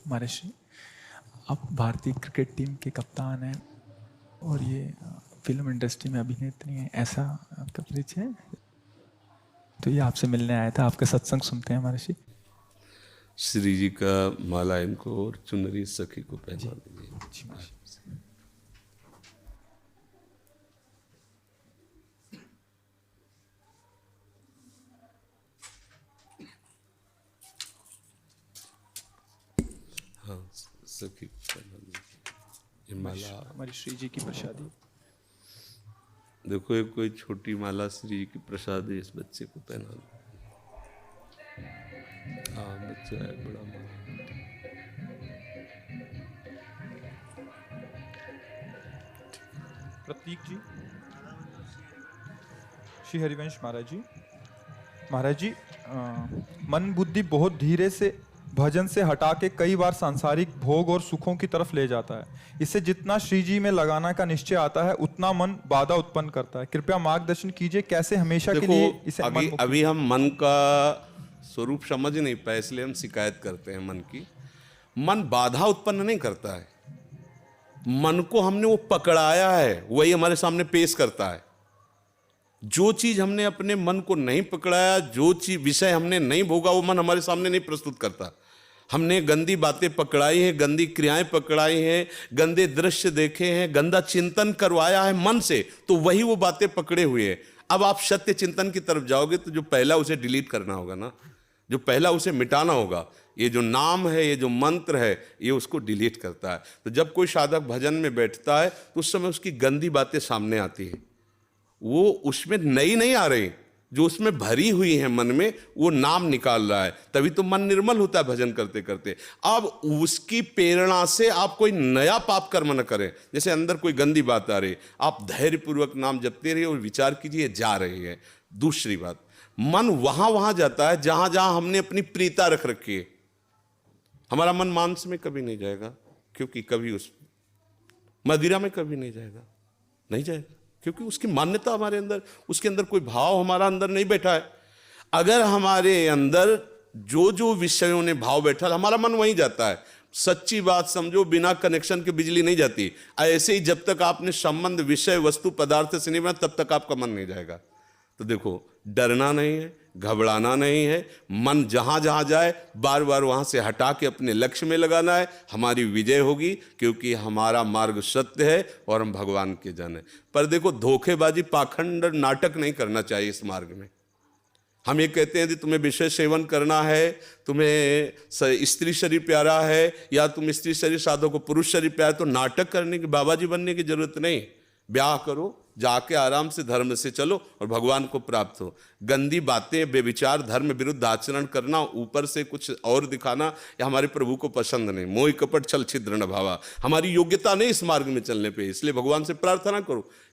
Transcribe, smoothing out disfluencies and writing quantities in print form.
महर्षि, आप भारतीय cricket team के कप्तान हैं और ये फिल्म इंडस्ट्री में अभिनेत्री हैं, ऐसा आपका परिचय है? तो ये आपसे मिलने आया था, आपका सत्संग सुनते हैं महर्षि। श्री जी का माला इनको और चुनरी सखी को पहना दीजिए। जी महर्षि। हाँ, सखी को पहना दीजिए। ये माला हमारी श्री जी की प्रसादी। देखो, एक कोई छोटी माला श्री जी की प्रसाद है, इस बच्चे को पहना दो। हाँ, बच्चा है बड़ा माला। प्रतीक जी, श्री हरिवंश महाराज जी। महाराज जी, मन बुद्धि बहुत धीरे से भजन से हटा के कई बार सांसारिक भोग और सुखों की तरफ ले जाता है। इससे जितना श्री जी में लगाना का निश्चय आता है उतना मन बाधा उत्पन्न करता है। कृपया मार्गदर्शन कीजिए कैसे हमेशा के लिए इसे अभी हम मन का स्वरूप समझ नहीं पाए, इसलिए हम शिकायत करते हैं मन की। मन बाधा उत्पन्न नहीं करता है, मन को हमने वो पकड़ाया है, वही हमारे सामने पेश करता है। जो चीज हमने अपने मन को नहीं पकड़ाया, जो चीज विषय हमने नहीं भोगा, वो मन हमारे सामने नहीं प्रस्तुत करता। हमने गंदी बातें पकड़ाई हैं, गंदी क्रियाएं पकड़ाई हैं, गंदे दृश्य देखे हैं, गंदा चिंतन करवाया है मन से, तो वही वो बातें पकड़े हुए हैं। अब आप सत्य चिंतन की तरफ जाओगे तो जो पहला उसे डिलीट करना होगा ना, जो पहला उसे मिटाना होगा। ये जो नाम है, ये जो मंत्र है, ये उसको डिलीट करता है। तो जब कोई साधक भजन में बैठता है तो उस समय उसकी गंदी बातें सामने आती है, वो उसमें नई नहीं आ रही, जो उसमें भरी हुई है मन में, वो नाम निकाल रहा है। तभी तो मन निर्मल होता है भजन करते करते। अब उसकी प्रेरणा से आप कोई नया पाप कर्म न करें। जैसे अंदर कोई गंदी बात आ रही, आप धैर्यपूर्वक नाम जपते रहिए और विचार कीजिए जा रही है। दूसरी बात, मन वहां जाता है जहां जहां हमने अपनी प्रीता रख रखी है। हमारा मन मांस में कभी नहीं जाएगा, क्योंकि कभी उस मदिरा में कभी नहीं जाएगा, नहीं जाएगा, क्योंकि उसकी मान्यता हमारे अंदर, उसके अंदर कोई भाव हमारा अंदर नहीं बैठा है। अगर हमारे अंदर जो जो विषयों ने भाव बैठा, हमारा मन वहीं जाता है। सच्ची बात समझो, बिना कनेक्शन के बिजली नहीं जाती। ऐसे ही जब तक आपने संबंध विषय वस्तु पदार्थ से नहीं बना, तब तक आपका मन नहीं जाएगा। तो देखो, डरना नहीं है, घबराना नहीं है, मन जहां जहां जाए बार बार वहां से हटा के अपने लक्ष्य में लगाना है। हमारी विजय होगी, क्योंकि हमारा मार्ग सत्य है और हम भगवान के जन हैं। पर देखो, धोखेबाजी, पाखंड, नाटक नहीं करना चाहिए इस मार्ग में। हम ये कहते हैं कि तुम्हें विषय सेवन करना है, तुम्हें स्त्री शरीर प्यारा है, या तुम स्त्री शरीर साधो को पुरुष शरीर प्यारा, तो नाटक करने की, बाबा जी बनने की जरूरत नहीं। ब्याह करो, जाके आराम से धर्म से चलो और भगवान को प्राप्त हो। गंदी बातें, बेविचार, धर्म विरुद्ध आचरण करना, ऊपर से कुछ और दिखाना, या हमारे प्रभु को पसंद नहीं। मोह कपट छल छिद्र न भावा, हमारी योग्यता नहीं इस मार्ग में चलने पे। इसलिए भगवान से प्रार्थना करो